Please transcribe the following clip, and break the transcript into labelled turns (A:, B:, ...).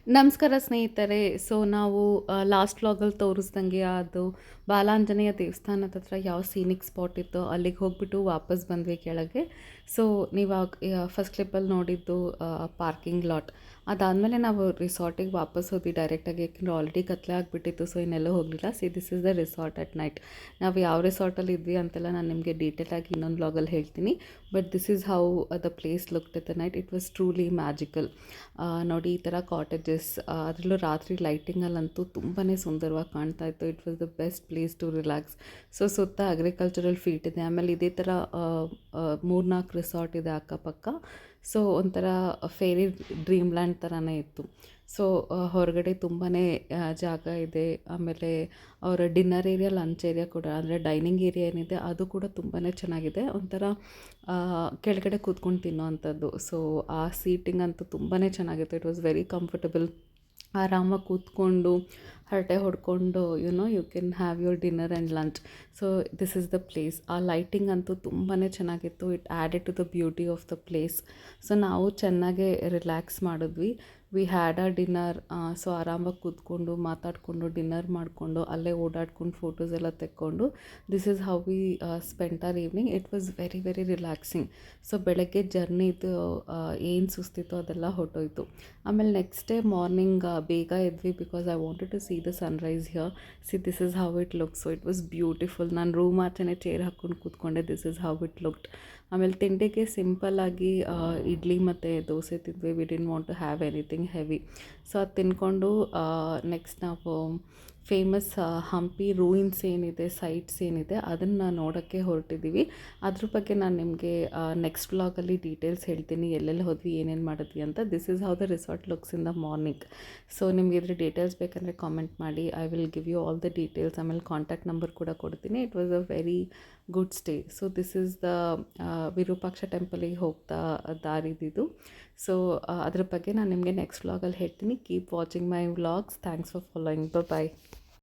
A: ನಮಸ್ಕಾರ ಸ್ನೇಹಿತರೆ. ಸೊ ನಾವು ಲಾಸ್ಟ್ ವ್ಲಾಗಲ್ಲಿ ತೋರಿಸ್ದಂಗೆ ಅದು ಬಾಲಾಂಜನೇಯ ದೇವಸ್ಥಾನದ ಹತ್ರ ಯಾವ ಸೀನಿಕ್ ಸ್ಪಾಟ್ ಇತ್ತೋ ಅಲ್ಲಿಗೆ ಹೋಗ್ಬಿಟ್ಟು ವಾಪಸ್ ಬಂದ್ವಿ ಕೆಳಗೆ. ಸೊ ನೀವು ಫಸ್ಟ್ ಕ್ಲಿಪ್ಪಲ್ಲಿ ನೋಡಿದ್ದು ಪಾರ್ಕಿಂಗ್ ಲಾಟ್. ಅದಾದಮೇಲೆ ನಾವು ರಿಸಾರ್ಟಿಗೆ ವಾಪಸ್ ಹೋದ್ವಿ ಡೈರೆಕ್ಟಾಗಿ, ಯಾಕೆಂದರೆ ಆಲ್ರೆಡಿ ಕತ್ಲೆ ಆಗಿಬಿಟ್ಟಿತ್ತು. ಸೊ ಇನ್ನೆಲ್ಲೂ ಹೋಗಲಿಲ್ಲ. This is the resort at night. ನಾವು ಯಾವ ರಿಸಾರ್ಟಲ್ಲಿ ಇದ್ವಿ ಅಂತೆಲ್ಲ ನಾನು ನಿಮಗೆ ಡೀಟೇಲಾಗಿ ಇನ್ನೊಂದು ವ್ಲಾಗಲ್ಲಿ ಹೇಳ್ತೀನಿ. But this is how the place looked at the night. It was truly magical. ನೋಡಿ, ಈ ಥರ ಕಾಟೇಜಸ್, ಅದರಲ್ಲೂ ರಾತ್ರಿ ಲೈಟಿಂಗಲ್ಲಂತೂ ತುಂಬಾ ಸುಂದರವಾಗಿ ಕಾಣ್ತಾ ಇತ್ತು. It was the best place to relax. So ಸುತ್ತ ಅಗ್ರಿಕಲ್ಚರಲ್ ಫೀಲ್ಡ್ ಇದೆ. ಆಮೇಲೆ ಇದೇ ಥರ 3-4 ರಿಸಾರ್ಟ್ ಇದೆ ಅಕ್ಕಪಕ್ಕ. ಸೊ ಒಂಥರ ಫೇರಿ ಡ್ರೀಮ್ ಲ್ಯಾಂಡ್ ಥರನೇ ಇತ್ತು. ಸೊ ಹೊರಗಡೆ ತುಂಬಾ ಜಾಗ ಇದೆ. ಆಮೇಲೆ ಅವರ ಡಿನ್ನರ್ ಏರಿಯಾ, ಲಂಚ್ ಏರಿಯಾ ಕೂಡ, ಅಂದರೆ ಡೈನಿಂಗ್ ಏರಿಯಾ ಏನಿದೆ ಅದು ಕೂಡ ತುಂಬಾ ಚೆನ್ನಾಗಿದೆ. ಒಂಥರ ಕೆಳಗಡೆ ಕೂತ್ಕೊಂಡು ತಿನ್ನೋ ಅಂಥದ್ದು. ಸೊ ಆ ಸೀಟಿಂಗ್ ಅಂತೂ ತುಂಬಾ ಚೆನ್ನಾಗಿತ್ತು. It was very comfortable. ಆರಾಮಾಗಿ ಕೂತ್ಕೊಂಡು ಹರಟೆ ಹೊಡ್ಕೊಂಡು you can have your dinner and lunch. So this is the place. ಆ ಲೈಟಿಂಗ್ ಅಂತೂ ತುಂಬಾ ಚೆನ್ನಾಗಿತ್ತು. It added to the beauty of the place. So ನಾವು ಚೆನ್ನಾಗೇ ರಿಲ್ಯಾಕ್ಸ್ ಮಾಡಿದ್ವಿ. We had a dinner. So ಆರಾಮಾಗಿ ಕೂತ್ಕೊಂಡು ಮಾತಾಡಿಕೊಂಡು ಡಿನ್ನರ್ ಮಾಡಿಕೊಂಡು ಅಲ್ಲೇ ಓಡಾಡ್ಕೊಂಡು ಫೋಟೋಸ್ ಎಲ್ಲ ತೆಕ್ಕೊಂಡು this is how we spent our evening. It was very very relaxing. So ಬೆಳಗ್ಗೆ ಜರ್ನಿದು ಏನು ಸುಸ್ತಿತ್ತು ಅದೆಲ್ಲ ಹೊರಟೋಯ್ತು. ಆಮೇಲೆ ನೆಕ್ಸ್ಟ್ ಡೇ ಮಾರ್ನಿಂಗ್ ಬೇಗ ಎದ್ವಿ, because I wanted to see the sunrise here. This is how it look. So it was beautiful. ನಾನು room ಆಚೆನೇ ಚೇರ್ ಹಾಕ್ಕೊಂಡು ಕೂತ್ಕೊಂಡೆ. This is how it looked. ಆಮೇಲೆ ತಿಂಡಿಗೆ ಸಿಂಪಲ್ಲಾಗಿ ಇಡ್ಲಿ ಮತ್ತು ದೋಸೆ ತಿಂದ್ವಿ. We didn't want to have anything heavy. So ಅದು ತಿಂದ್ಕೊಂಡು ನೆಕ್ಸ್ಟ್ ನಾವು ಫೇಮಸ್ ಹಂಪಿ ರೂಯಿನ್ಸ್ ಏನಿದೆ, ಸೈಟ್ಸ್ ಏನಿದೆ, ಅದನ್ನು ನೋಡೋಕ್ಕೆ ಹೊರಟಿದ್ದೀವಿ. ಅದ್ರ ಬಗ್ಗೆ ನಾನು ನಿಮಗೆ ನೆಕ್ಸ್ಟ್ ವ್ಲಾಗಲ್ಲಿ ಡೀಟೇಲ್ಸ್ ಹೇಳ್ತೀನಿ, ಎಲ್ಲೆಲ್ಲಿ ಹೋದ್ವಿ, ಏನೇನು ಮಾಡಿದ್ವಿ ಅಂತ. This is how the resort looks in the morning. So ನಿಮಗೆ ಇದ್ರ ಡೀಟೇಲ್ಸ್ ಬೇಕಂದರೆ ಕಾಮೆಂಟ್ ಮಾಡಿ. I will give you all the details. ಆಮೇಲೆ ಕಾಂಟ್ಯಾಕ್ಟ್ ನಂಬರ್ ಕೂಡ ಕೊಡ್ತೀನಿ. It was a very good stay. So this is the Virupaksha ಟೆಂಪಲಿಗೆ ಹೋಗ್ತಾ ದಾರಿದಿದು. ಸೊ ಅದ್ರ ಬಗ್ಗೆ ನಾನು ನಿಮಗೆ ನೆಕ್ಸ್ಟ್ ವ್ಲಾಗಲ್ಲಿ ಹೇಳ್ತೀನಿ. Keep watching my vlogs. Thanks for following. Bye.